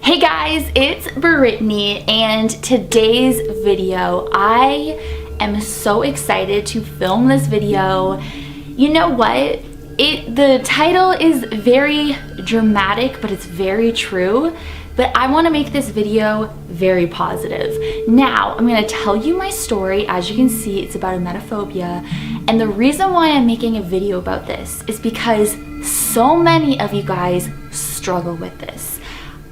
Hey guys, it's Brittany, and today's video, I am so excited to film this video. You know what? The title is very dramatic, but it's very true. But I want to make this video very positive. Now, I'm going to tell you my story. As you can see, it's about emetophobia. And the reason why I'm making a video about this is because so many of you guys struggle with this.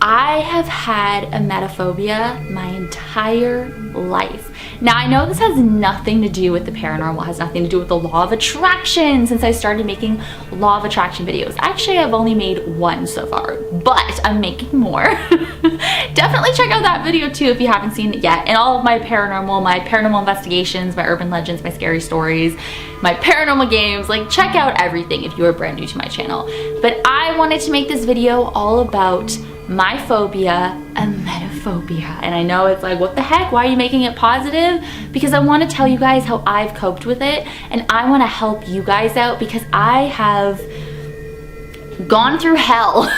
I have had emetophobia my entire life. Now, I know this has nothing to do with the paranormal, has nothing to do with the law of attraction since I started making law of attraction videos. Actually, I've only made one so far, but I'm making more. Definitely check out that video too if you haven't seen it yet. And all of my paranormal investigations, my urban legends, my scary stories, my paranormal games, like check out everything if you are brand new to my channel. But I wanted to make this video all about my phobia, emetophobia. And I know it's like, what the heck? Why are you making it positive? Because I want to tell you guys how I've coped with it, and I want to help you guys out because I have gone through hell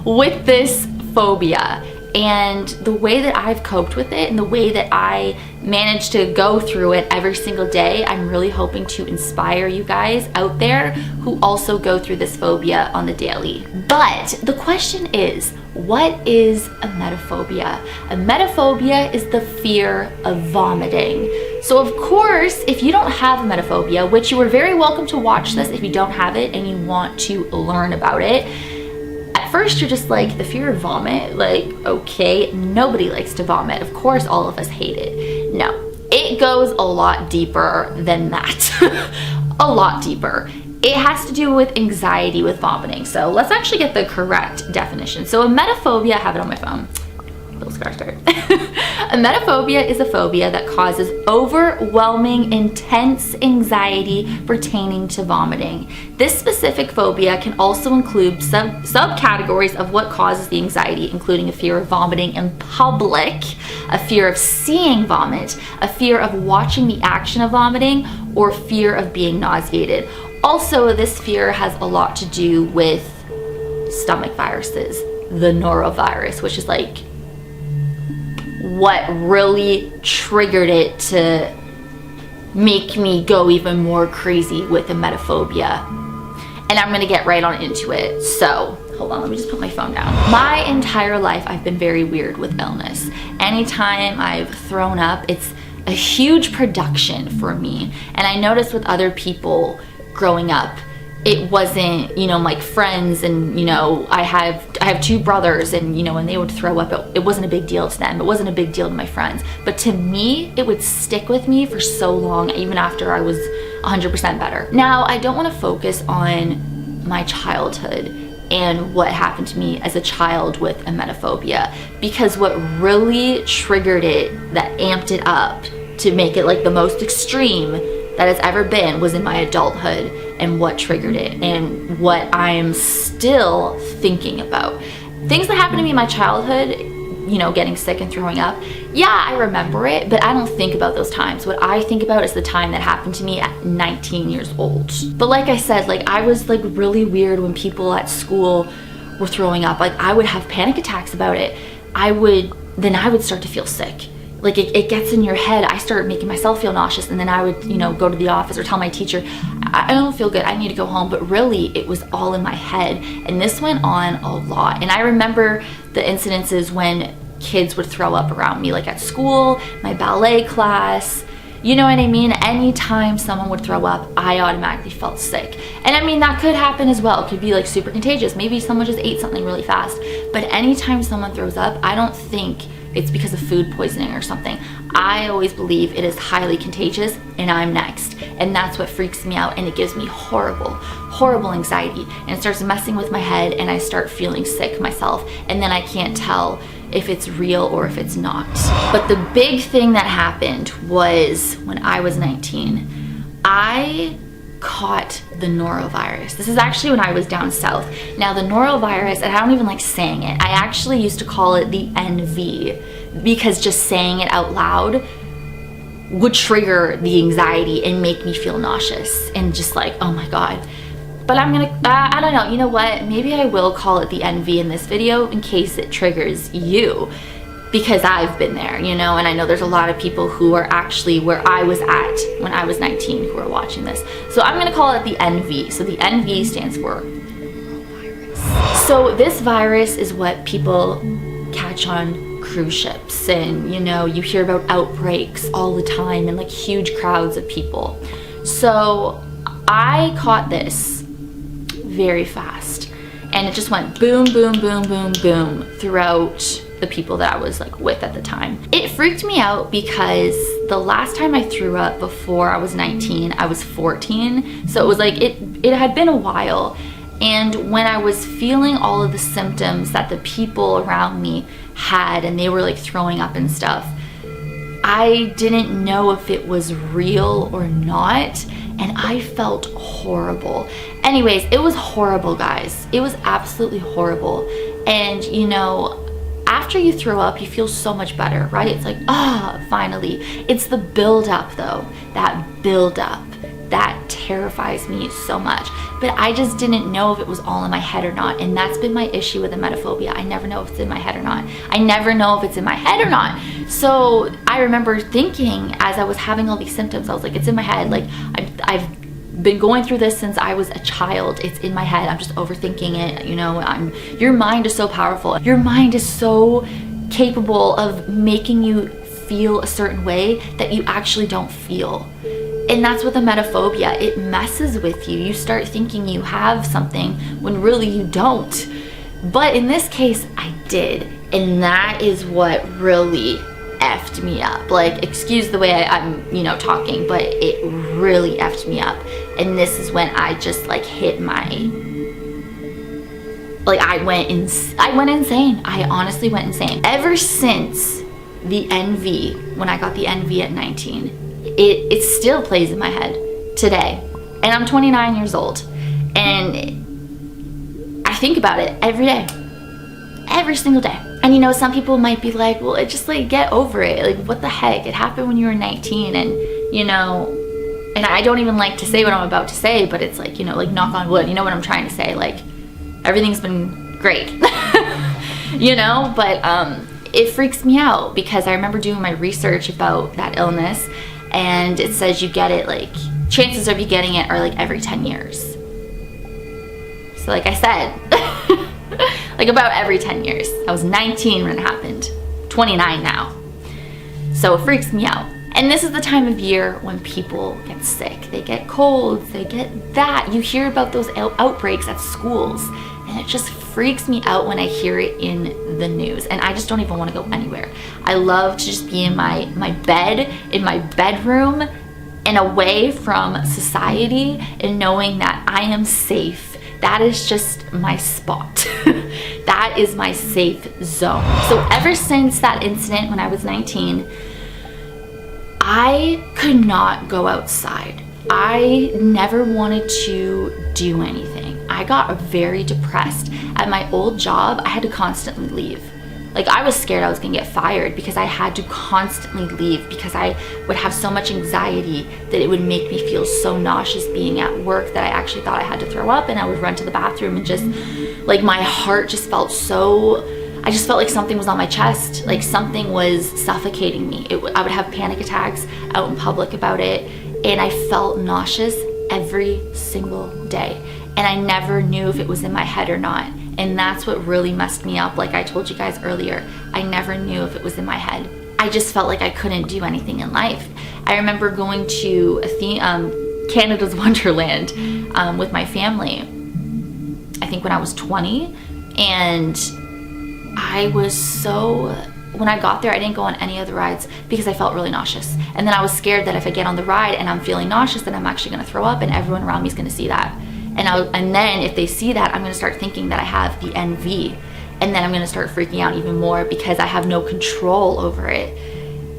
with this phobia. And the way that I've coped with it and the way that I manage to go through it every single day, I'm really hoping to inspire you guys out there who also go through this phobia on the daily. But the question is, what is emetophobia? Emetophobia is the fear of vomiting. So of course, if you don't have emetophobia, which you are very welcome to watch this if you don't have it and you want to learn about it, first you're just like, the fear of vomit, like, okay, nobody likes to vomit. Of course all of us hate it. No, it goes a lot deeper than that. A lot deeper. It has to do with anxiety with vomiting. So let's actually get the correct definition. So emetophobia, I have it on my phone. Little scar start. Emetophobia is a phobia that causes overwhelming, intense anxiety pertaining to vomiting. This specific phobia can also include subcategories of what causes the anxiety, including a fear of vomiting in public, a fear of seeing vomit, a fear of watching the action of vomiting, or fear of being nauseated. Also, this fear has a lot to do with stomach viruses, the norovirus, which is like what really triggered it to make me go even more crazy with emetophobia. And I'm gonna get right on into it. So hold on, let me just put my phone down. My entire life I've been very weird with illness. Anytime I've thrown up, it's a huge production for me. And I noticed with other people growing up, it wasn't, you know, like friends, and you know, I have two brothers, and you know, when they would throw up, it wasn't a big deal to them. It wasn't a big deal to my friends, but to me, it would stick with me for so long, even after I was 100% better. Now, I don't want to focus on my childhood and what happened to me as a child with emetophobia, because what really triggered it, that amped it up to make it like the most extreme that has ever been, was in my adulthood, and what triggered it and what I'm still thinking about. Things that happened to me in my childhood, you know, getting sick and throwing up, yeah, I remember it, but I don't think about those times. What I think about is the time that happened to me at 19 years old. But like I said, like I was like really weird when people at school were throwing up. Like I would have panic attacks about it. Then I would start to feel sick. Like it gets in your head. I started making myself feel nauseous, and then I would, you know, go to the office or tell my teacher, I don't feel good, I need to go home. But really, it was all in my head. And this went on a lot. And I remember the incidences when kids would throw up around me, like at school, my ballet class, you know what I mean? Anytime someone would throw up, I automatically felt sick. And I mean, that could happen as well. It could be like super contagious. Maybe someone just ate something really fast. But anytime someone throws up, I don't think it's because of food poisoning or something. I always believe it is highly contagious and I'm next. And that's what freaks me out, and it gives me horrible, horrible anxiety. And it starts messing with my head, and I start feeling sick myself. And then I can't tell if it's real or if it's not. But the big thing that happened was when I was 19, I caught the norovirus. This is actually when I was down south. Now the norovirus, and I don't even like saying it, I actually used to call it the NV, because just saying it out loud would trigger the anxiety and make me feel nauseous and just like, oh my God. but I'm gonna, I don't know, you know what? Maybe I will call it the envy in this video in case it triggers you, because I've been there, you know, and I know there's a lot of people who are actually where I was at when I was 19 who are watching this. So I'm gonna call it the envy. So the envy stands for virus. So this virus is what people catch on cruise ships, and you know, you hear about outbreaks all the time and like huge crowds of people. So I caught this very fast, and it just went boom, boom, boom, boom, boom throughout the people that I was like with at the time. It freaked me out because the last time I threw up before I was 19, I was 14. So it was like, it had been a while. And when I was feeling all of the symptoms that the people around me had, and they were like throwing up and stuff, I didn't know if it was real or not, and I felt horrible. Anyways, it was horrible, guys. It was absolutely horrible. And you know, after you throw up, you feel so much better, right? It's like, finally. It's the build up though, that build up that terrifies me so much. But I just didn't know if it was all in my head or not, and that's been my issue with emetophobia. I never know if it's in my head or not. I never know if it's in my head or not. So I remember thinking as I was having all these symptoms, I was like, it's in my head. Like I've been going through this since I was a child. It's in my head. I'm just overthinking it. You know, your mind is so powerful. Your mind is so capable of making you feel a certain way that you actually don't feel. And that's what the emetophobia, it messes with you. You start thinking you have something when really you don't. But in this case, I did. And that is what really effed me up. Like, excuse the way I'm, you know, talking, but it really effed me up. And this is when I just like hit my, like I went insane. I honestly went insane. Ever since the envy, when I got the envy at 19, it still plays in my head today. And I'm 29 years old. And I think about it every day. Every single day. And you know, some people might be like, well, just like get over it. Like, what the heck? It happened when you were 19, and you know, and I don't even like to say what I'm about to say, but it's like, you know, like knock on wood. You know what I'm trying to say? Like, everything's been great. You know, but it freaks me out because I remember doing my research about that illness, and it says you get it, like, chances of you getting it are like every 10 years. So like I said, like about every 10 years. I was 19 when it happened, 29 now. So it freaks me out. And this is the time of year when people get sick. They get colds, they get that. You hear about those outbreaks at schools, and it just freaks me out when I hear it in the news. And I just don't even want to go anywhere. I love to just be in my bed, in my bedroom, and away from society, and knowing that I am safe. That is just my spot. That is my safe zone. So ever since that incident when I was 19, I could not go outside. I never wanted to do anything. I got very depressed. At my old job, I had to constantly leave. Like, I was scared I was gonna get fired because I had to constantly leave because I would have so much anxiety that it would make me feel so nauseous being at work that I actually thought I had to throw up, and I would run to the bathroom and just, like, my heart just felt so, I just felt like something was on my chest, like something was suffocating me. I would have panic attacks out in public about it, and I felt nauseous every single day. And I never knew if it was in my head or not. And that's what really messed me up. Like I told you guys earlier, I never knew if it was in my head. I just felt like I couldn't do anything in life. I remember going to Canada's Wonderland with my family, I think when I was 20. And I was so, when I got there, I didn't go on any of the rides because I felt really nauseous. And then I was scared that if I get on the ride and I'm feeling nauseous, then I'm actually gonna throw up, and everyone around me is gonna see that. And then if they see that, I'm gonna start thinking that I have the NV, and then I'm gonna start freaking out even more because I have no control over it.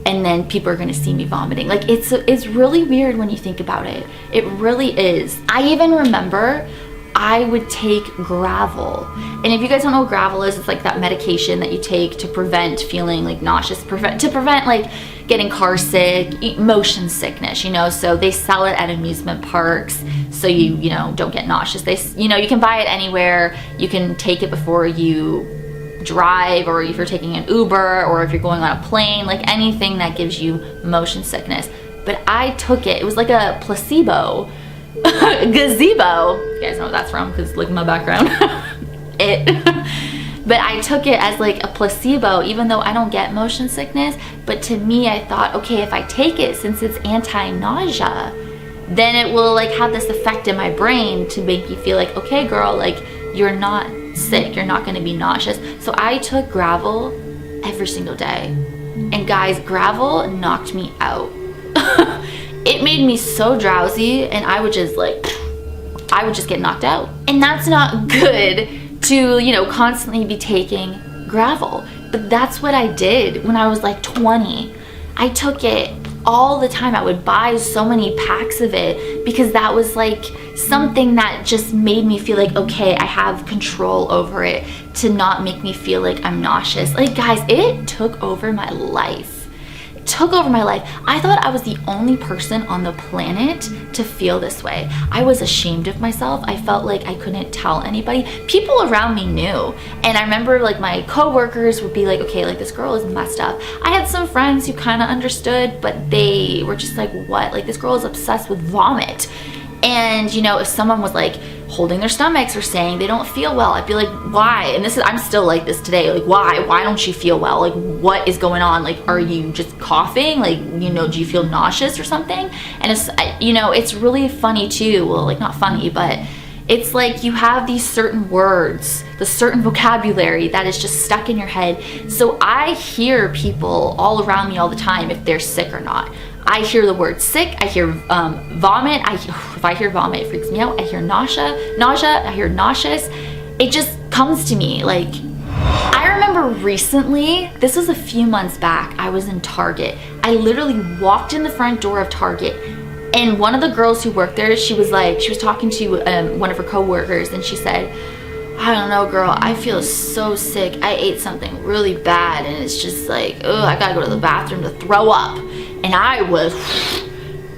And then people are gonna see me vomiting. Like, it's really weird when you think about it. It really is. I even remember I would take gravel. And if you guys don't know what gravel is, it's like that medication that you take to prevent feeling like nauseous, to prevent like getting car sick, motion sickness, you know. So they sell it at amusement parks. so you know, don't get nauseous. You know, you can buy it anywhere. You can take it before you drive, or if you're taking an Uber, or if you're going on a plane, like anything that gives you motion sickness. But I took it. It was like a placebo. Gazebo. You guys know what that's from, because look at my background. But I took it as like a placebo, even though I don't get motion sickness. But to me, I thought, okay, if I take it, since it's anti-nausea, then it will like have this effect in my brain to make me feel like, okay, girl, like you're not sick, you're not going to be nauseous. So I took gravel every single day. And guys, gravel knocked me out. It made me so drowsy, and I would just get knocked out. And that's not good to, you know, constantly be taking gravel. But that's what I did when I was like 20. I took it all the time. I would buy so many packs of it because that was like something that just made me feel like, okay, I have control over it, to not make me feel like I'm nauseous. Like guys, it took over my life. Took over my life. I thought I was the only person on the planet to feel this way. I was ashamed of myself. I felt like I couldn't tell anybody. People around me knew. And I remember like my coworkers would be like, okay, like this girl is messed up. I had some friends who kind of understood, but they were just like, what? Like this girl is obsessed with vomit. And you know, if someone was like holding their stomachs or saying they don't feel well, I'd be like, why? And I'm still like this today. Like, why don't you feel well? Like, what is going on? Like, are you just coughing? Like, you know, do you feel nauseous or something? And it's, you know, it's really funny too. Well, like not funny, but it's like you have these certain words, the certain vocabulary that is just stuck in your head. So I hear people all around me all the time if they're sick or not. I hear the word sick, I hear vomit, if I hear vomit, it freaks me out. I hear nausea, I hear nauseous. It just comes to me. Like, I remember recently, this was a few months back, I was in Target. I literally walked in the front door of Target, and one of the girls who worked there, she was talking to one of her coworkers, and she said, I don't know, girl, I feel so sick. I ate something really bad, and it's just like, ugh, I gotta go to the bathroom to throw up. And I was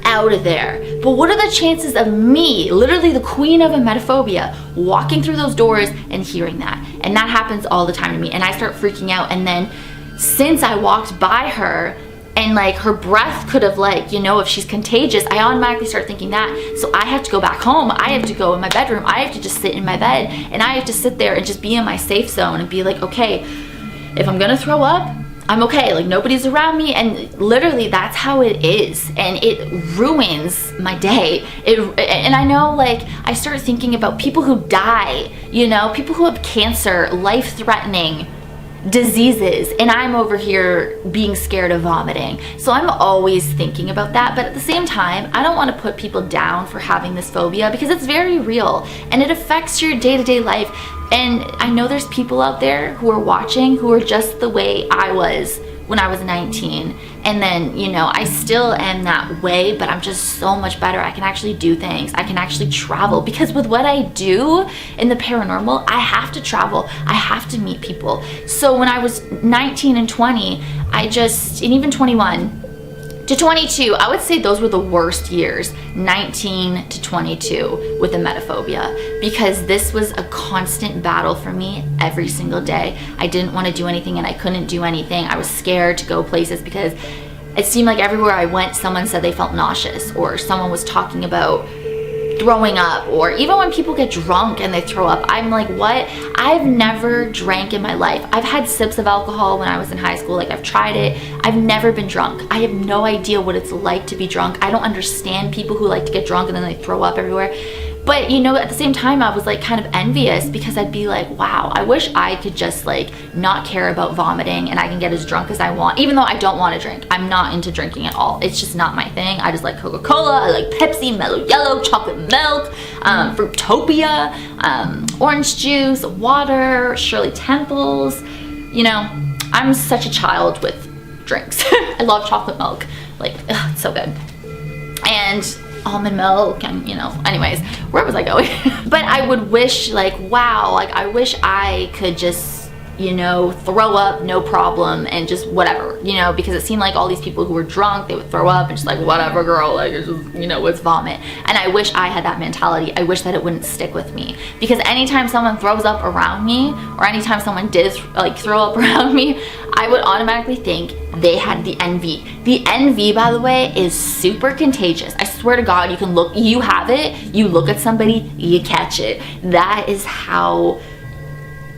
out of there. But what are the chances of me, literally the queen of emetophobia, walking through those doors and hearing that? And that happens all the time to me. And I start freaking out. And then since I walked by her, and like her breath could have, like, you know, if she's contagious, I automatically start thinking that. So I have to go back home. I have to go in my bedroom. I have to just sit in my bed, and I have to sit there and just be in my safe zone and be like, okay, if I'm gonna throw up, I'm okay, like nobody's around me. And literally that's how it is, and it ruins my day. And I know, like, I start thinking about people who die, you know, people who have cancer, life-threatening diseases, and I'm over here being scared of vomiting. So I'm always thinking about that, but at the same time, I don't want to put people down for having this phobia, because it's very real and it affects your day-to-day life. And I know there's people out there who are watching who are just the way I was when I was 19, and then, you know, I still am that way, but I'm just so much better. I can actually do things. I can actually travel, because with what I do in the paranormal, I have to travel. I have to meet people. So when I was 19 and 20, and even 21 to 22, I would say those were the worst years, 19 to 22 with emetophobia, because this was a constant battle for me every single day. I didn't want to do anything, and I couldn't do anything. I was scared to go places because it seemed like everywhere I went, someone said they felt nauseous, or someone was talking about throwing up, or even when people get drunk and they throw up, I'm like, what? I've never drank in my life. I've had sips of alcohol when I was in high school, like I've tried it. I've never been drunk. I have no idea what it's like to be drunk. I don't understand people who like to get drunk and then they throw up everywhere. But you know, at the same time, I was like kind of envious, because I'd be like, wow, I wish I could just like not care about vomiting and I can get as drunk as I want, even though I don't want to drink. I'm not into drinking at all. It's just not my thing. I just like Coca-Cola, I like Pepsi, Mellow Yellow, chocolate milk, Fruitopia, orange juice, water, Shirley Temples. You know, I'm such a child with drinks. I love chocolate milk. Like, ugh, it's so good. And almond milk, and you know, anyways, where was I going? But I would wish, like, wow, like I wish I could just you know, throw up, no problem, and just whatever, you know, because it seemed like all these people who were drunk, they would throw up and just like, whatever, girl, like, it's just, you know, it's vomit. And I wish I had that mentality. I wish that it wouldn't stick with me, because anytime someone throws up around me, or anytime someone did like throw up around me, I would automatically think they had the envy. The envy, by the way, is super contagious. I swear to God, you can look, you have it, you look at somebody, you catch it. That is how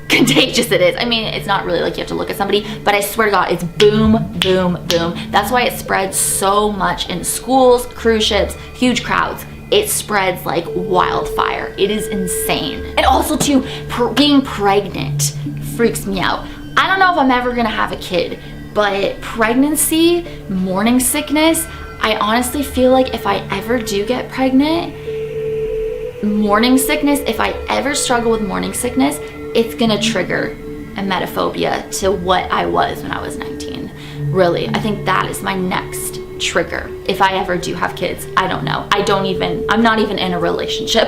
contagious it is. I mean, it's not really like you have to look at somebody, but I swear to God, it's boom, boom, boom. That's why it spreads so much in schools, cruise ships, huge crowds. It spreads like wildfire. It is insane. And also too, being pregnant freaks me out. I don't know if I'm ever gonna have a kid, but pregnancy, morning sickness, I honestly feel like if I ever do get pregnant, morning sickness, if I ever struggle with morning sickness, it's gonna trigger emetophobia to what I was when I was 19. Really, I think that is my next trigger. If I ever do have kids, I don't know. I'm not even in a relationship,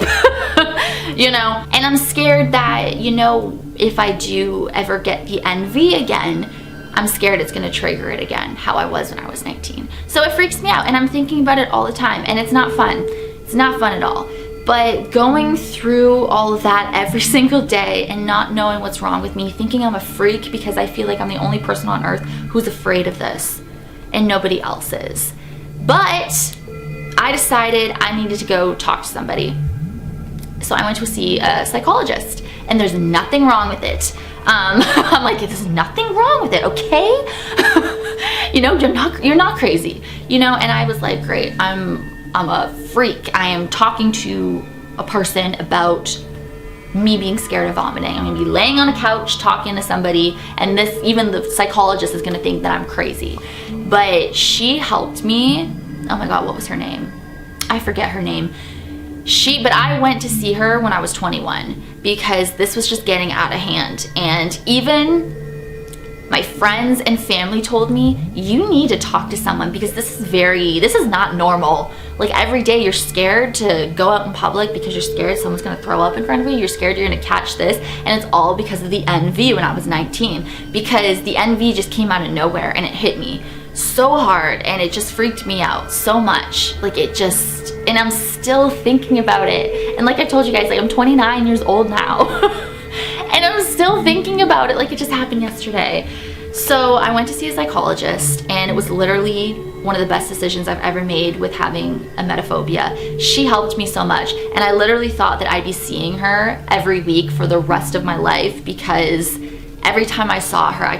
you know? And I'm scared that, you know, if I do ever get the envy again, I'm scared it's gonna trigger it again, how I was when I was 19. So it freaks me out, and I'm thinking about it all the time, and it's not fun. It's not fun at all. But going through all of that every single day and not knowing what's wrong with me, thinking I'm a freak because I feel like I'm the only person on earth who's afraid of this and nobody else is. But I decided I needed to go talk to somebody. So I went to see a psychologist, and there's nothing wrong with it. I'm like, there's nothing wrong with it, okay? You know, you're not crazy, you know? And I was like, great, I'm a freak. I am talking to a person about me being scared of vomiting. I'm gonna be laying on a couch talking to somebody, and even the psychologist is gonna think that I'm crazy. But she helped me. Oh my God, what was her name? I forget her name. But I went to see her when I was 21 because this was just getting out of hand. And even my friends and family told me, you need to talk to someone because this is not normal. Like every day you're scared to go out in public because you're scared someone's gonna throw up in front of you. You're scared you're gonna catch this. And it's all because of the envy when I was 19, because the envy just came out of nowhere and it hit me so hard, and it just freaked me out so much. Like and I'm still thinking about it. And like I told you guys, like I'm 29 years old now. And I'm still thinking about it like it just happened yesterday. So I went to see a psychologist, and it was literally one of the best decisions I've ever made with having emetophobia. She helped me so much, and I literally thought that I'd be seeing her every week for the rest of my life, because every time I saw her, I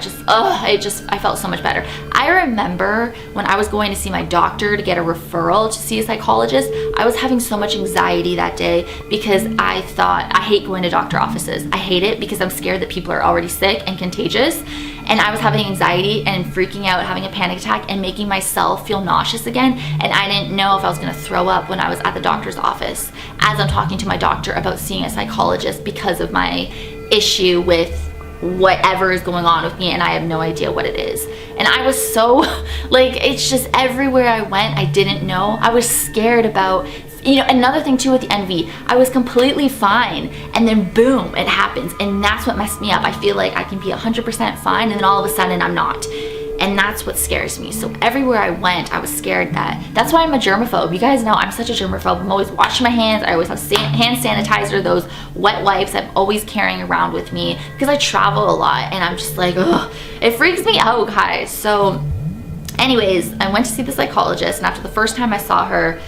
felt so much better. I remember when I was going to see my doctor to get a referral to see a psychologist, I was having so much anxiety that day because I thought, I hate going to doctor offices. I hate it because I'm scared that people are already sick and contagious. And I was having anxiety and freaking out, having a panic attack and making myself feel nauseous again. And I didn't know if I was gonna throw up when I was at the doctor's office as I'm talking to my doctor about seeing a psychologist because of my issue with whatever is going on with me, and I have no idea what it is. And I was so, like, it's just everywhere I went, I didn't know. I was scared about, you know, another thing too with the envy, I was completely fine, and then boom, it happens, and that's what messed me up. I feel like I can be 100% fine, and then all of a sudden I'm not. And that's what scares me. So everywhere I went, I was scared that's why I'm a germaphobe. You guys know I'm such a germaphobe. I'm always washing my hands. I always have hand sanitizer, those wet wipes I'm always carrying around with me because I travel a lot, and I'm just like, ugh, it freaks me out, guys. So anyways, I went to see the psychologist, and after the first time I saw her,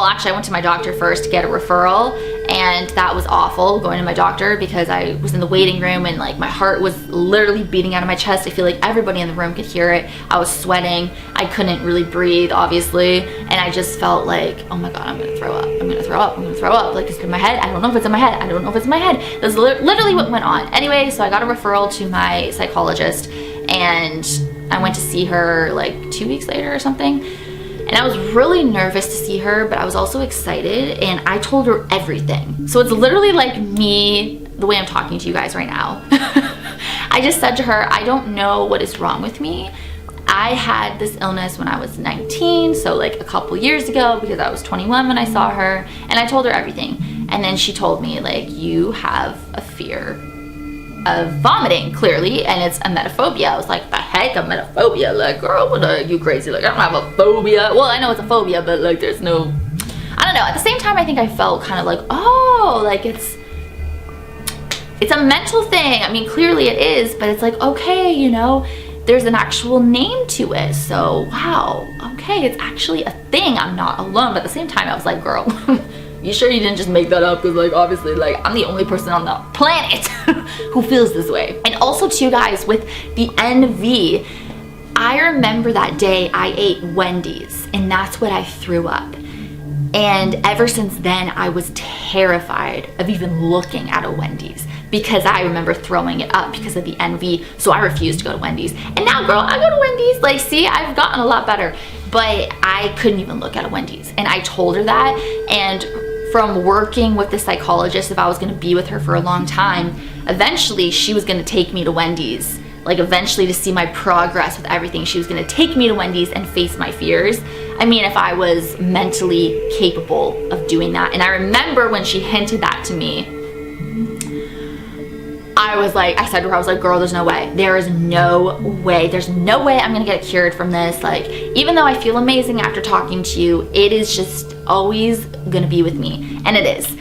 actually I went to my doctor first to get a referral, and that was awful going to my doctor because I was in the waiting room and like my heart was literally beating out of my chest. I feel like everybody in the room could hear it. I was sweating. I couldn't really breathe, obviously, and I just felt like, oh my God, I'm gonna throw up. I'm gonna throw up. I'm gonna throw up. Like, it's in my head. I don't know if it's in my head. I don't know if it's in my head. That's literally what went on. Anyway, so I got a referral to my psychologist, and I went to see her like 2 weeks later or something. And I was really nervous to see her, but I was also excited, and I told her everything. So it's literally like me, the way I'm talking to you guys right now. I just said to her, I don't know what is wrong with me. I had this illness when I was 19, so like a couple years ago, because I was 21 when I saw her, and I told her everything. And then she told me, like, you have a fear of vomiting, clearly, and it's emetophobia. I was like, the heck, emetophobia? Like, girl, what are you crazy? Like, I don't have a phobia. Well, I know it's a phobia, but like, there's no, I don't know. At the same time, I think I felt kind of like, oh, like it's a mental thing. I mean, clearly it is, but it's like, okay, you know, there's an actual name to it. So, wow, okay, it's actually a thing. I'm not alone. But at the same time, I was like, girl, you sure you didn't just make that up? Because like, obviously, like, I'm the only person on the planet who feels this way. And also too, guys, with the NV, I remember that day I ate Wendy's and that's what I threw up. And ever since then, I was terrified of even looking at a Wendy's because I remember throwing it up because of the NV. So I refused to go to Wendy's. And now, girl, I go to Wendy's. Like, see, I've gotten a lot better. But I couldn't even look at a Wendy's. And I told her that. And from working with the psychologist, if I was going to be with her for a long time, eventually she was going to take me to Wendy's. Like, eventually, to see my progress with everything, she was going to take me to Wendy's and face my fears. I mean, if I was mentally capable of doing that. And I remember when she hinted that to me, I was like, I said to her, I was like, girl, there's no way. There is no way. There's no way I'm gonna get cured from this. Like, even though I feel amazing after talking to you, it is just always gonna be with me. And it is.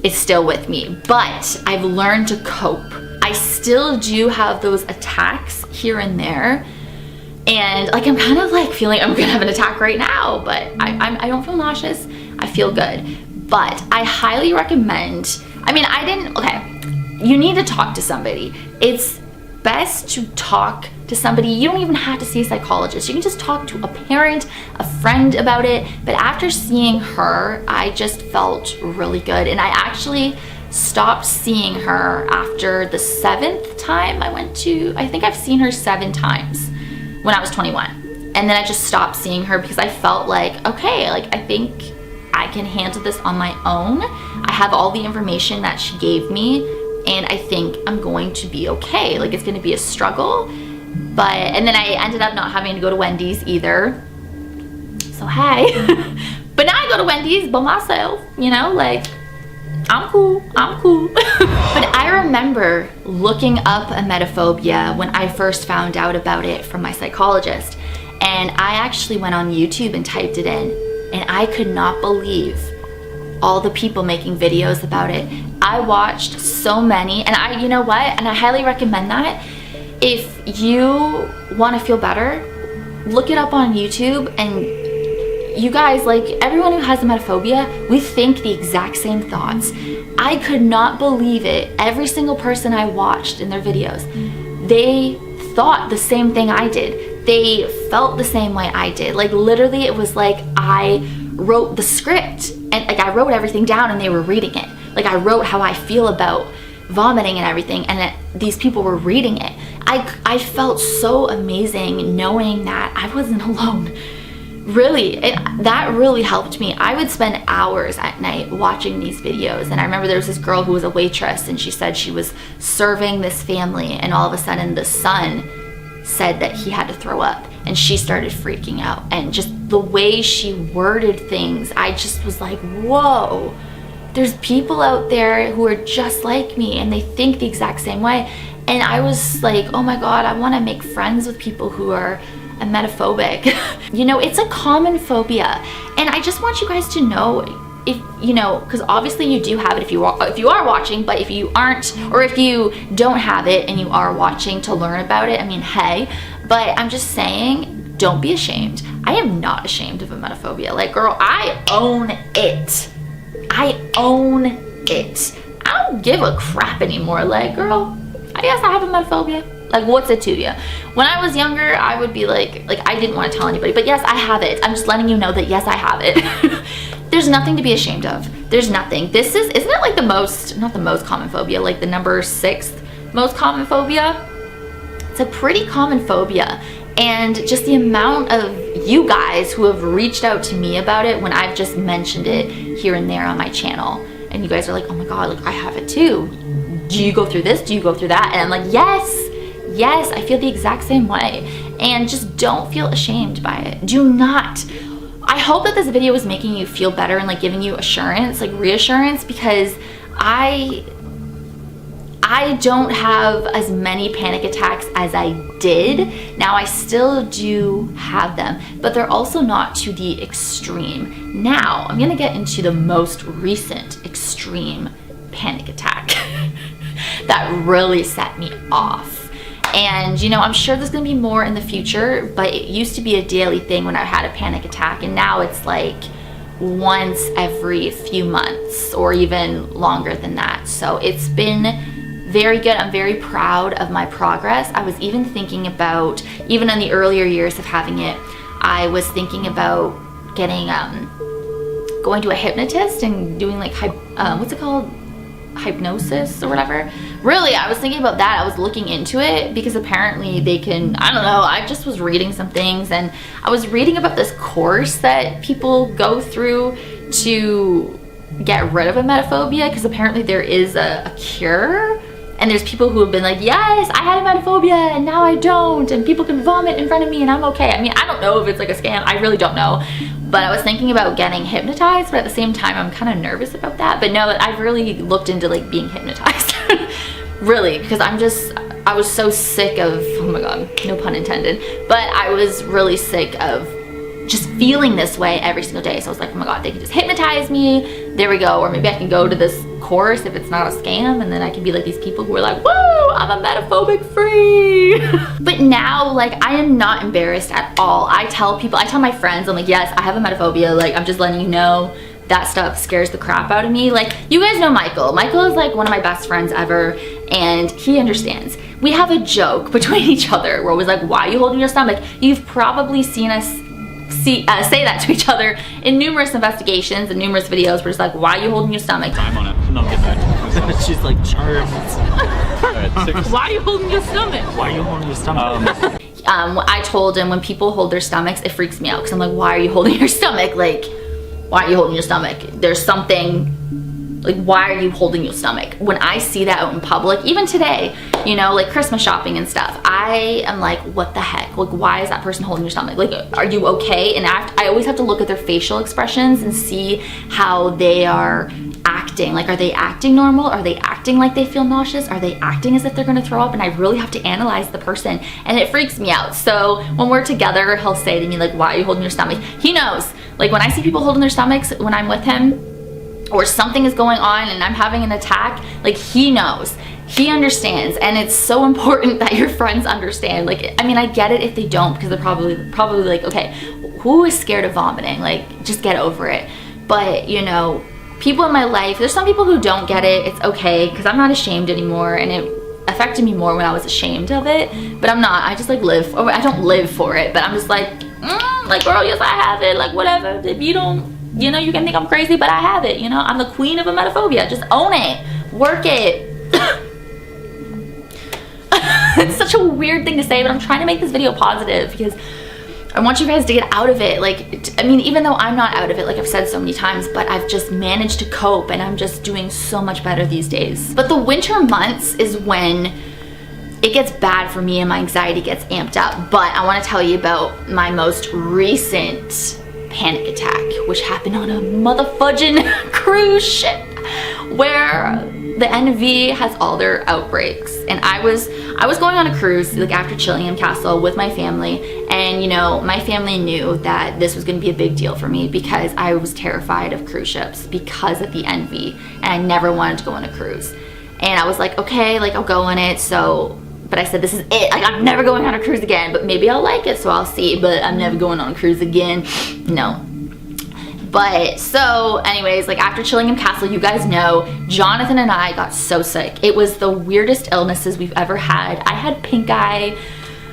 It's still with me. But I've learned to cope. I still do have those attacks here and there. And like, I'm kind of like feeling I'm gonna have an attack right now, but I don't feel nauseous. I feel good. But I highly recommend, I mean, okay, you need to talk to somebody. It's best to talk to somebody. You don't even have to see a psychologist. You can just talk to a parent, a friend about it. But after seeing her, I just felt really good. And I actually stopped seeing her after the 7th time I went to, I think I've seen her 7 times when I was 21. And then I just stopped seeing her because I felt like, okay, like I think I can handle this on my own. I have all the information that she gave me and I think I'm going to be okay. Like, it's gonna be a struggle, and then I ended up not having to go to Wendy's either. So hey, but now I go to Wendy's by myself, you know, like, I'm cool. But I remember looking up emetophobia when I first found out about it from my psychologist. And I actually went on YouTube and typed it in. And I could not believe all the people making videos about it. I watched so many, and you know what? And I highly recommend that. If you want to feel better, look it up on YouTube. And you guys, like, everyone who has emetophobia, we think the exact same thoughts. I could not believe it. Every single person I watched in their videos, they thought the same thing I did. They felt the same way I did. Like, literally, it was like I wrote the script and like I wrote everything down and they were reading it. Like, I wrote how I feel about vomiting and everything, and these people were reading it. I felt so amazing knowing that I wasn't alone. Really, that really helped me. I would spend hours at night watching these videos. And I remember there was this girl who was a waitress, and she said she was serving this family, and all of a sudden the son said that he had to throw up, and she started freaking out. And just the way she worded things, I just was like, whoa, there's people out there who are just like me and they think the exact same way. And I was like, oh my God, I want to make friends with people who are emetophobic. You know, it's a common phobia. And I just want you guys to know, if you know, because obviously you do have it if you are watching, but if you aren't, or if you don't have it and you are watching to learn about it, I mean, hey, but I'm just saying, don't be ashamed. I am not ashamed of emetophobia. Like, girl, I own it. I own it. I don't give a crap anymore. Like, girl, I guess I have emetophobia. Like, what's it to you? When I was younger, I would be like I didn't want to tell anybody, but yes, I have it. I'm just letting you know that yes, I have it. There's nothing to be ashamed of. There's nothing. This isn't it like the most, not the most common phobia, like the number 6th most common phobia? It's a pretty common phobia. And just the amount of you guys who have reached out to me about it when I've just mentioned it here and there on my channel. And you guys are like, oh my God, like I have it too. Do you go through this? Do you go through that? And I'm like, yes, I feel the exact same way. And just don't feel ashamed by it. Do not. I hope that this video is making you feel better and like giving you assurance, like reassurance, because I I don't have as many panic attacks as I did. Now I still do have them, but they're also not to the extreme. Now I'm gonna get into the most recent extreme panic attack that really set me off. And you know, I'm sure there's gonna be more in the future, but it used to be a daily thing when I had a panic attack, and now it's like once every few months or even longer than that. So it's been very good. I'm very proud of my progress. I was even thinking about, even in the earlier years of having it, I was thinking about getting, going to a hypnotist and doing like, what's it called? Hypnosis or whatever. Really, I was thinking about that. I was looking into it because apparently they can, I don't know, I just was reading some things, and I was reading about this course that people go through to get rid of emetophobia, because apparently there is a cure. And there's people who have been like, yes, I had emetophobia and now I don't, and people can vomit in front of me and I'm okay. I mean, I don't know if it's like a scam. I really don't know. But I was thinking about getting hypnotized, but at the same time, I'm kind of nervous about that. But no, I've really looked into like being hypnotized. Really, because I was so sick of, oh my God, no pun intended, but I was really sick of just feeling this way every single day. So I was like, oh my God, they can just hypnotize me. There we go. Or maybe I can go to this course if it's not a scam, and then I can be like these people who are like, whoa, I'm emetophobic free. But now, like, I am not embarrassed at all. I tell my friends, I'm like, yes, I have emetophobia. Like, I'm just letting you know that stuff scares the crap out of me. Like, you guys know Michael. Michael is like one of my best friends ever, and he understands. We have a joke between each other where it was like, why are you holding your stomach? You've probably seen us say that to each other in numerous investigations and numerous videos. We're just like, why are you holding your stomach? Time on it. No, get back. She's like, charmed. Why are you holding your stomach? Why are you holding your stomach? I told him when people hold their stomachs, it freaks me out, because I'm like, why are you holding your stomach? Like, why are you holding your stomach? There's something, like, why are you holding your stomach? When I see that out in public, even today, you know, like Christmas shopping and stuff, I am like, what the heck? Like, why is that person holding your stomach? Like, are you okay? And I always have to look at their facial expressions and see how they are acting. Like, are they acting normal? Are they acting like they feel nauseous? Are they acting as if they're gonna throw up? And I really have to analyze the person, and it freaks me out. So when we're together, he'll say to me, like, why are you holding your stomach? He knows. Like, when I see people holding their stomachs when I'm with him, or something is going on and I'm having an attack, like, he knows. He understands, and it's so important that your friends understand. Like, I mean, I get it if they don't, because they're probably like, okay, who is scared of vomiting? Like, just get over it. But, you know, people in my life, there's some people who don't get it. It's okay, because I'm not ashamed anymore, and it affected me more when I was ashamed of it, but I'm not. I just like live, or I don't live for it, but I'm just like, like, girl, yes, I have it. Like, whatever. If you don't, you know, you can think I'm crazy, but I have it. You know, I'm the queen of emetophobia. Just own it, work it. It's such a weird thing to say, but I'm trying to make this video positive because I want you guys to get out of it. Like, I mean, even though I'm not out of it, like I've said so many times, but I've just managed to cope, and I'm just doing so much better these days. But the winter months is when it gets bad for me and my anxiety gets amped up. But I want to tell you about my most recent panic attack, which happened on a motherfudging cruise ship where the NV has all their outbreaks. And I was going on a cruise, like, after Chillingham Castle with my family, and you know, my family knew that this was going to be a big deal for me because I was terrified of cruise ships because of the NV, and I never wanted to go on a cruise. And I was like, okay, like, I'll go on it. So, but I said, this is it. Like, I'm never going on a cruise again, but maybe I'll like it, so I'll see. But I'm never going on a cruise again. No. But so anyways, like, after Chillingham Castle, you guys know, Jonathan and I got so sick. It was the weirdest illnesses we've ever had. I had pink eye.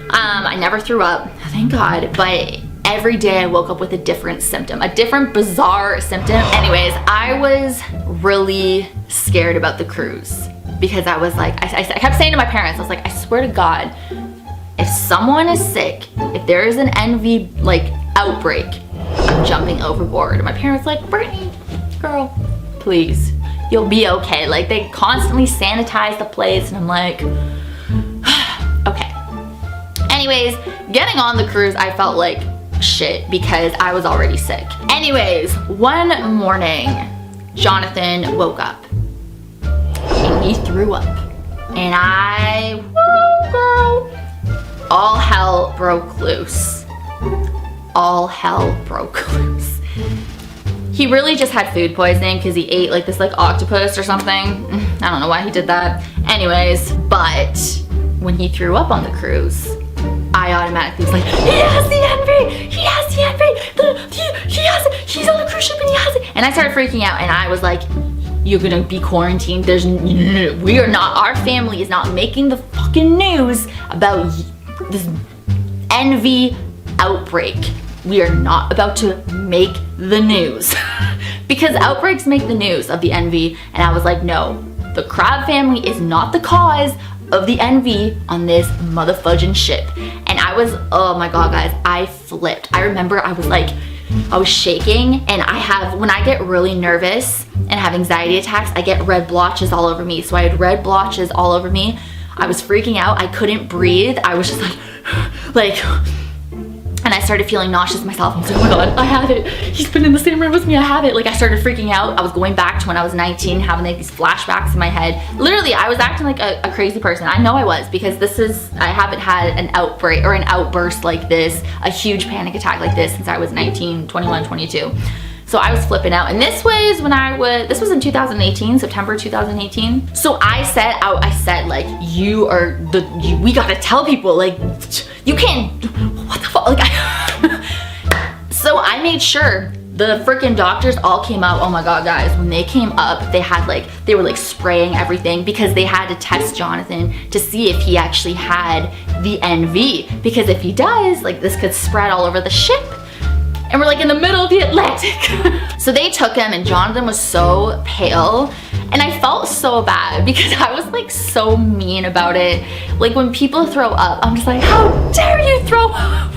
I never threw up, thank God, but every day I woke up with a different symptom, a different bizarre symptom. Anyways, I was really scared about the cruise because I was like, I kept saying to my parents, I was like, I swear to God, if someone is sick, if there is an NV, like, outbreak, I'm jumping overboard. And my parents like, Brittany, girl, please, you'll be okay. Like, they constantly sanitize the place, and I'm like, okay. Anyways, getting on the cruise, I felt like shit because I was already sick. Anyways, one morning, Jonathan woke up and he threw up. and woo, girl, all hell broke loose. All hell broke loose. He really just had food poisoning because he ate like this like octopus or something. I don't know why he did that. Anyways, but when he threw up on the cruise, I automatically was like, he has the envy! He has the envy! He has it! He's on the cruise ship and he has it! And I started freaking out and I was like, you're gonna be quarantined. We are not, our family is not making the fucking news about this envy outbreak. We are not about to make the news. Because outbreaks make the news of the envy. And I was like, no, the crab family is not the cause of the envy on this motherfudging ship. And I was, oh my God, guys, I flipped. I remember I was shaking, and when I get really nervous and have anxiety attacks, I get red blotches all over me. So I had red blotches all over me. I was freaking out. I couldn't breathe. I was just like, and I started feeling nauseous myself. I was like, oh my God, I have it. He's been in the same room as me, I have it. Like, I started freaking out. I was going back to when I was 19, having like these flashbacks in my head. Literally, I was acting like a crazy person. I know I was, because I haven't had an outbreak or an outburst like this, a huge panic attack like this since I was 19, 21, 22. So I was flipping out. And this was in 2018, September 2018. So I said like, we gotta tell people, like, you can't, what the fuck, like, so I made sure the freaking doctors all came out. Oh my God, guys, when they came up, they were like spraying everything because they had to test Jonathan to see if he actually had the NV. Because if he does, like, this could spread all over the ship. And we're like in the middle of the Atlantic. So they took him, and Jonathan was so pale. And I felt so bad because I was like so mean about it. Like, when people throw up, I'm just like, how dare you throw up?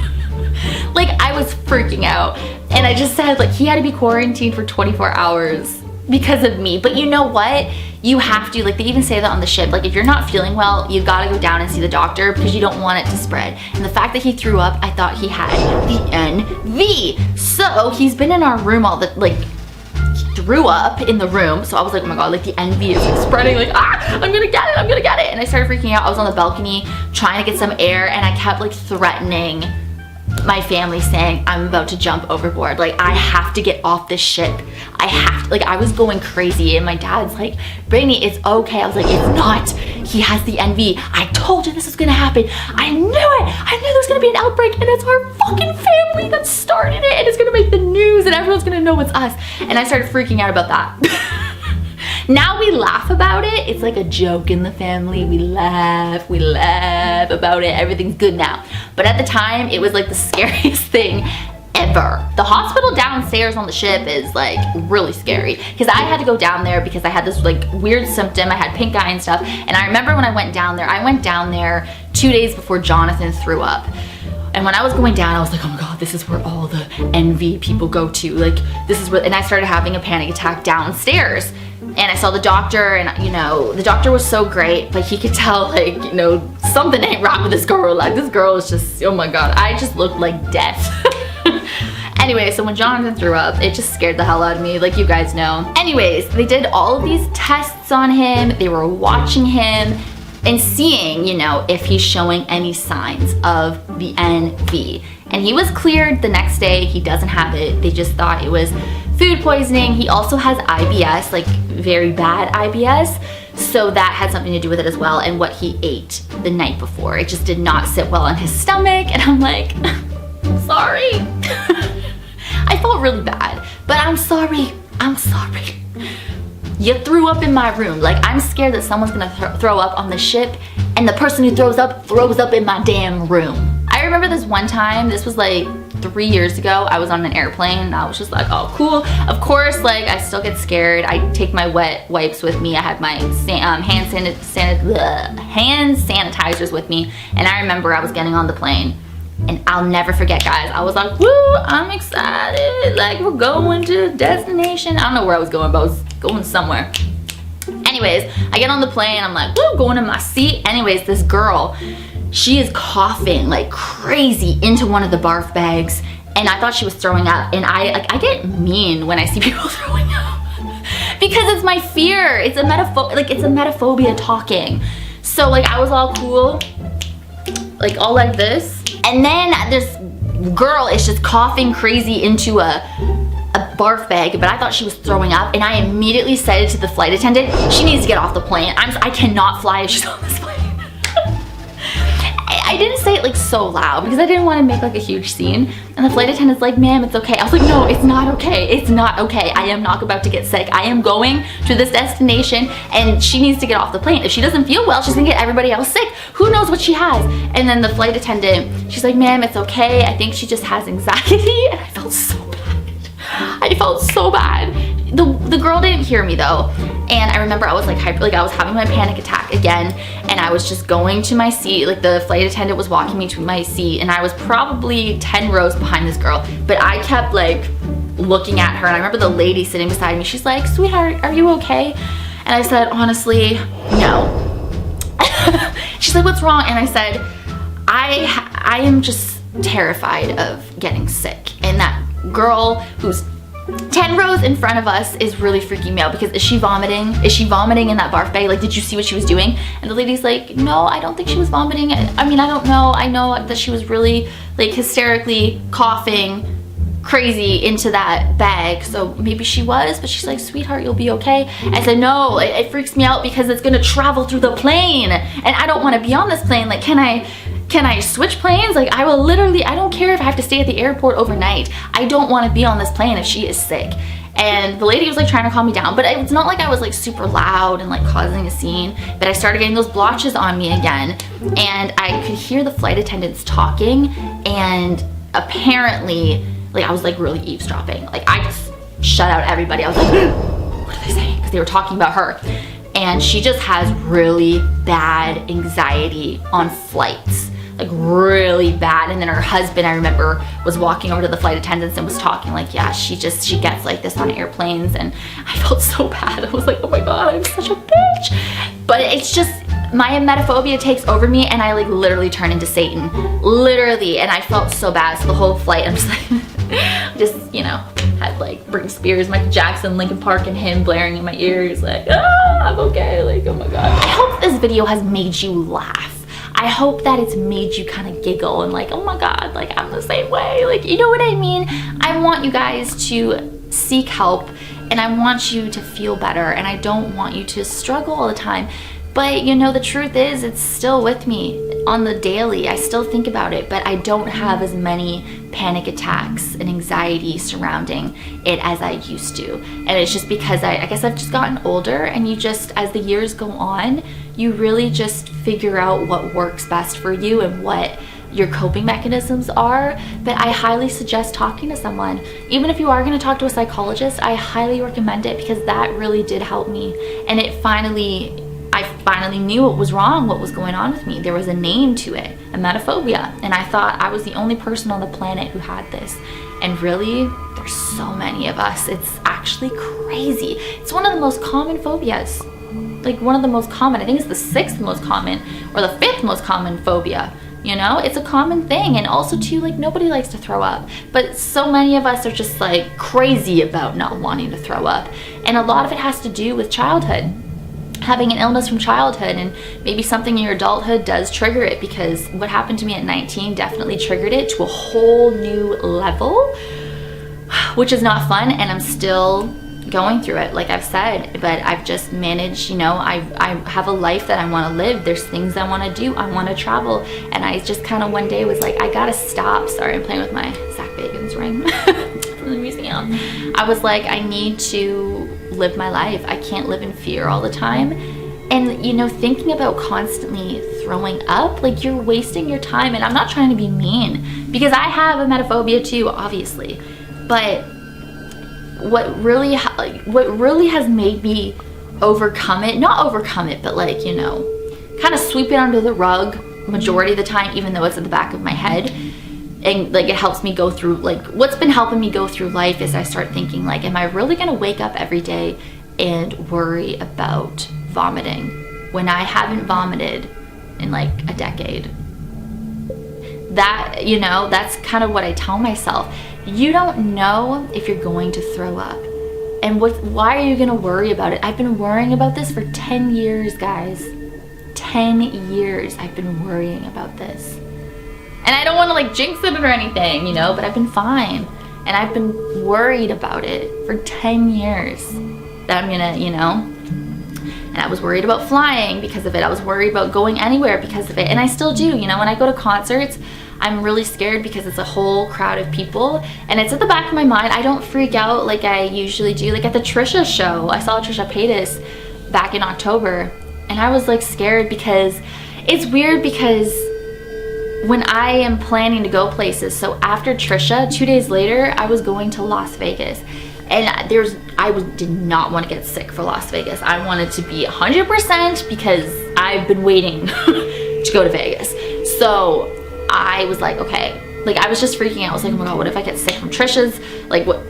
Like, I was freaking out. And I just said, like, he had to be quarantined for 24 hours because of me. But you know what? You have to, like, they even say that on the ship, like, if you're not feeling well, you gotta go down and see the doctor because you don't want it to spread. And the fact that he threw up, I thought he had the NV. So he's been in our room he threw up in the room. So I was like, oh my God, like, the NV is like spreading, like, I'm gonna get it, I'm gonna get it. And I started freaking out. I was on the balcony trying to get some air, and I kept like threatening my family, saying, I'm about to jump overboard. Like, I have to get off this ship. I have to, like, I was going crazy. And my dad's like, Brittany, it's okay. I was like, it's not. He has the NV. I told you this was gonna happen. I knew it. I knew there was gonna be an outbreak, and it's our fucking family that started it, and it's gonna make the news, and everyone's gonna know it's us. And I started freaking out about that. Now we laugh about it. It's like a joke in the family. We laugh about it. Everything's good now. But at the time, it was like the scariest thing ever. The hospital downstairs on the ship is like really scary, because I had to go down there because I had this like weird symptom. I had pink eye and stuff. And I remember when I went down there 2 days before Jonathan threw up. And when I was going down, I was like, oh my God, this is where all the NV people go to. Like, this is where, and I started having a panic attack downstairs. And I saw the doctor, and you know, the doctor was so great, but he could tell, like, you know, something ain't right with this girl. Like, this girl is just, oh my God, I just looked like death. Anyway, so when Jonathan threw up, it just scared the hell out of me, like you guys know. Anyways, they did all of these tests on him. They were watching him and seeing, you know, if he's showing any signs of the NV. And he was cleared the next day. He doesn't have it. They just thought it was food poisoning. He also has IBS, like very bad IBS. So that had something to do with it as well, and what he ate the night before. It just did not sit well on his stomach. And I'm like, sorry. I felt really bad, but I'm sorry. I'm sorry. You threw up in my room. Like, I'm scared that someone's gonna throw up on the ship, and the person who throws up in my damn room. I remember this one time, this was like 3 years ago, I was on an airplane, and I was just like, oh cool. Of course, like, I still get scared. I take my wet wipes with me. I had my hand sanitizers with me, and I remember I was getting on the plane, and I'll never forget, guys. I was like, woo, I'm excited. Like, we're going to a destination. I don't know where I was going, but I was going somewhere. Anyways, I get on the plane, I'm like, woo, going in my seat. Anyways, this girl, she is coughing like crazy into one of the barf bags, and I thought she was throwing up. And I get mean when I see people throwing up because it's my fear. It's a emetophobia talking. So like I was all cool, like all like this, and then this girl is just coughing crazy into a barf bag, but I thought she was throwing up, and I immediately said to the flight attendant, she needs to get off the plane. I cannot fly if she's on this plane. I didn't say it like so loud because I didn't want to make like a huge scene, and the flight attendant's like, ma'am, it's okay. I was like, no, it's not okay. It's not okay. I am not about to get sick. I am going to this destination, and she needs to get off the plane. If she doesn't feel well, she's gonna get everybody else sick. Who knows what she has? And then the flight attendant, she's like, ma'am, it's okay. I think she just has anxiety. And I felt so bad. I felt so bad. The girl didn't hear me though, and I remember I was like hyper, like I was having my panic attack again, and I was just going to my seat. Like the flight attendant was walking me to my seat, and I was probably 10 rows behind this girl, but I kept like looking at her, and I remember the lady sitting beside me, she's like, sweetheart, are you okay? And I said, honestly, no. She's like, what's wrong? And I said, I am just terrified of getting sick, and that girl who's 10 rows in front of us is really freaking me out because is she vomiting? Is she vomiting in that barf bag? Like, did you see what she was doing? And the lady's like, no, I don't think she was vomiting. I mean, I don't know. I know that she was really like hysterically coughing crazy into that bag, so maybe she was, but she's like, sweetheart, you'll be okay. I said, no, it freaks me out because it's gonna travel through the plane, and I don't want to be on this plane. Like, can I switch planes? Like, I will literally, I don't care if I have to stay at the airport overnight. I don't want to be on this plane if she is sick. And the lady was like trying to calm me down, but it's not like I was like super loud and like causing a scene, but I started getting those blotches on me again, and I could hear the flight attendants talking, and apparently like I was like really eavesdropping. Like I just shut out everybody. I was like, what are they saying? Because they were talking about her. And she just has really bad anxiety on flights, like really bad. And then her husband, I remember, was walking over to the flight attendants and was talking like, yeah, she gets like this on airplanes. And I felt so bad. I was like, oh my God, I'm such a bitch. But it's just, my emetophobia takes over me, and I like literally turn into Satan, literally. And I felt so bad. So the whole flight, I'm just like, just, you know, had like Britney Spears, Michael Jackson, Linkin Park, and him blaring in my ears like, ah, I'm okay, like, oh my God. I hope this video has made you laugh. I hope that it's made you kind of giggle and like, oh my God, like I'm the same way, like, you know what I mean? I want you guys to seek help, and I want you to feel better, and I don't want you to struggle all the time. But you know, the truth is, it's still with me on the daily. I still think about it, but I don't have as many panic attacks and anxiety surrounding it as I used to. And it's just because I guess I've just gotten older, and you just, as the years go on, you really just figure out what works best for you and what your coping mechanisms are. But I highly suggest talking to someone. Even if you are going to talk to a psychologist, I highly recommend it, because that really did help me. And I finally knew what was wrong, what was going on with me. There was a name to it, emetophobia, and I thought I was the only person on the planet who had this. And really, there's so many of us. It's actually crazy. It's one of the most common phobias. Like one of the most common, I think it's the 6th most common or the 5th most common phobia. You know, it's a common thing. And also too, like, nobody likes to throw up, but so many of us are just like crazy about not wanting to throw up. And a lot of it has to do with childhood. Having an illness from childhood, and maybe something in your adulthood does trigger it, because what happened to me at 19 definitely triggered it to a whole new level, which is not fun, and I'm still going through it, like I've said. But I've just managed, you know, I have a life that I want to live. There's things I want to do. I want to travel, and I just kind of one day was like, I gotta stop. Sorry, I'm playing with my Zach Bagans ring from the museum. I was like, I need to live my life. I can't live in fear all the time. And you know, thinking about constantly throwing up, like, you're wasting your time. And I'm not trying to be mean, because I have emetophobia too, obviously. But what really has made me overcome it, not overcome it, but like, you know, kind of sweep it under the rug majority of the time, even though it's at the back of my head. And like, it helps me go through, like, what's been helping me go through life is I start thinking like, am I really gonna wake up every day and worry about vomiting when I haven't vomited in like a decade? That, you know, that's kind of what I tell myself. You don't know if you're going to throw up, and why are you gonna worry about it? I've been worrying about this for 10 years, guys. 10 10 years I've been worrying about this. And I don't want to like jinx it or anything, you know, but I've been fine. And I've been worried about it for 10 years that I'm gonna, you know. And I was worried about flying because of it. I was worried about going anywhere because of it. And I still do, you know, when I go to concerts, I'm really scared because it's a whole crowd of people. And it's at the back of my mind. I don't freak out like I usually do. Like at the Trisha show, I saw Trisha Paytas back in October. And I was like scared because it's weird because when I am planning to go places, so after Trisha, 2 days later, I was going to Las Vegas. And I did not want to get sick for Las Vegas. I wanted to be 100% because I've been waiting to go to Vegas. So I was like, okay, like I was just freaking out. I was like, oh my God, what if I get sick from Trisha's, like what,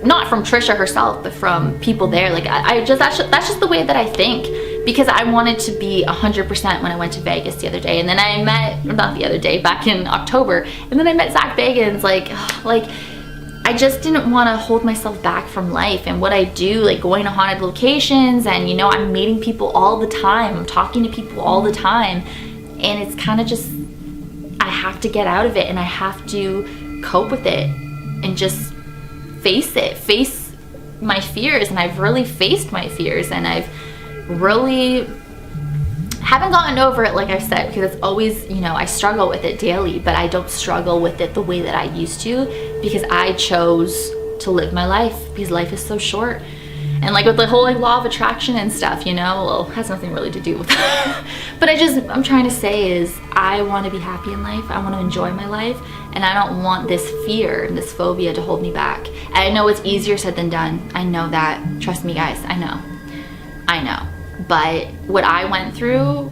not from Trisha herself, but from people there. Like that's just the way that I think, because I wanted to be 100% when I went to Vegas the other day. And then I met, not the other day, back in October, and then I met Zach Bagans. Like I just didn't want to hold myself back from life and what I do, like going to haunted locations, and you know, I'm meeting people all the time, I'm talking to people all the time, and it's kind of just, I have to get out of it, and I have to cope with it and just face my fears. And I've really faced my fears, and I've really haven't gotten over it, like I've said, because it's always, you know, I struggle with it daily, but I don't struggle with it the way that I used to, because I chose to live my life, because life is so short. And like with the whole like law of attraction and stuff, you know, well, it has nothing really to do with that. But I'm trying to say is I want to be happy in life. I want to enjoy my life, and I don't want this fear and this phobia to hold me back. And I know it's easier said than done. I know that. Trust me, guys. I know. But what I went through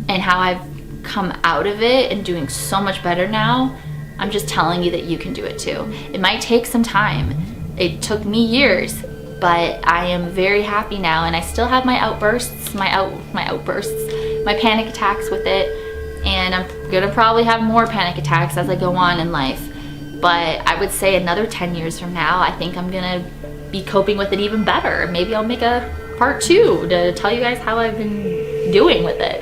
and how I've come out of it and doing so much better now, I'm just telling you that you can do it too. It might take some time. It took me years, but I am very happy now, and I still have my outbursts, my panic attacks with it, and I'm gonna probably have more panic attacks as I go on in life. But I would say another 10 years from now, I think I'm gonna be coping with it even better. Maybe I'll make a part 2 to tell you guys how I've been doing with it.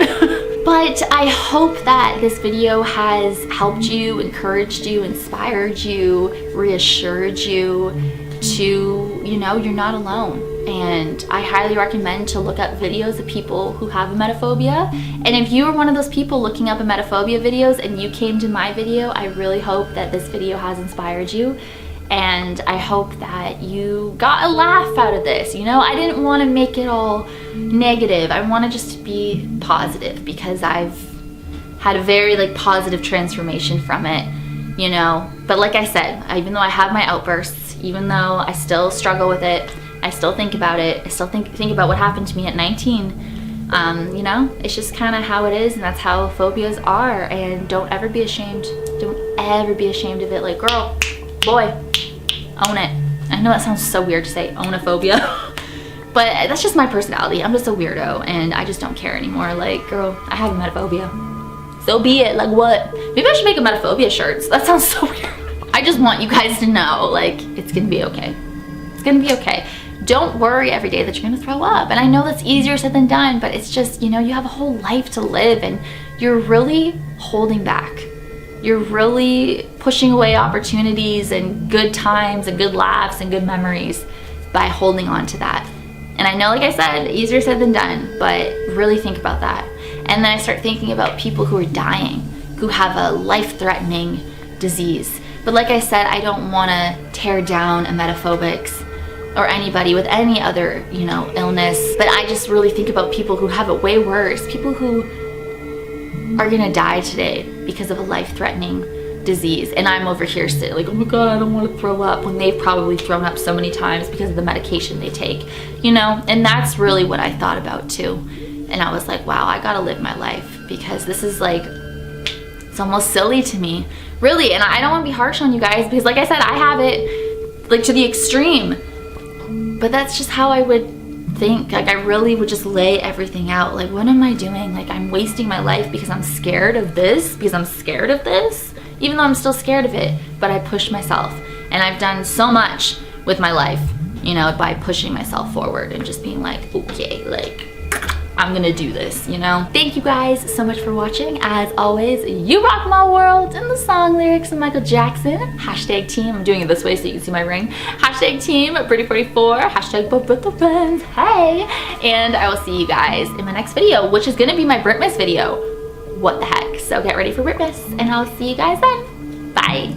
But I hope that this video has helped you, encouraged you, inspired you, reassured you to, you know, you're not alone. And I highly recommend to look up videos of people who have emetophobia. And if you are one of those people looking up emetophobia videos and you came to my video, I really hope that this video has inspired you. And I hope that you got a laugh out of this. You know, I didn't want to make it all negative. I wanted just to be positive, because I've had a very like positive transformation from it, you know. But like I said, even though I have my outbursts, even though I still struggle with it, I still think about it, I still think about what happened to me at 19. You know, it's just kind of how it is, and that's how phobias are. And don't ever be ashamed. Don't ever be ashamed of it. Like, girl, boy, own it. I know that sounds so weird to say, own a phobia, but that's just my personality. I'm just a weirdo, and I just don't care anymore. Like, girl, I have emetophobia. So be it. Like, what? Maybe I should make emetophobia shirts. That sounds so weird. I just want you guys to know, like, it's gonna be okay. It's gonna be okay. Don't worry every day that you're gonna throw up. And I know that's easier said than done, but it's just, you know, you have a whole life to live, and you're really holding back. You're really pushing away opportunities and good times and good laughs and good memories by holding on to that. And I know, like I said, easier said than done, but really think about that. And then I start thinking about people who are dying, who have a life-threatening disease. But like I said, I don't want to tear down emetophobics or anybody with any other, you know, illness. But I just really think about people who have it way worse, people who are gonna die today because of a life-threatening disease. And I'm over here sitting like, oh my God, I don't want to throw up, when they've probably thrown up so many times because of the medication they take, you know. And that's really what I thought about too. And I was like, wow, I gotta live my life, because this is like, it's almost silly to me, really. And I don't want to be harsh on you guys, because like I said, I have it like to the extreme, but that's just how I would think. Like, I really would just lay everything out. Like, what am I doing? Like, I'm wasting my life because I'm scared of this, even though I'm still scared of it. But I pushed myself, and I've done so much with my life, you know, by pushing myself forward and just being like, okay, like, I'm gonna do this, you know? Thank you guys so much for watching. As always, you rock my world, and the song lyrics of Michael Jackson. Hashtag team, I'm doing it this way so you can see my ring. Hashtag team, Britty44, hashtag both friends, hey. And I will see you guys in my next video, which is gonna be my Britmas video. What the heck? So get ready for Britmas, and I'll see you guys then. Bye.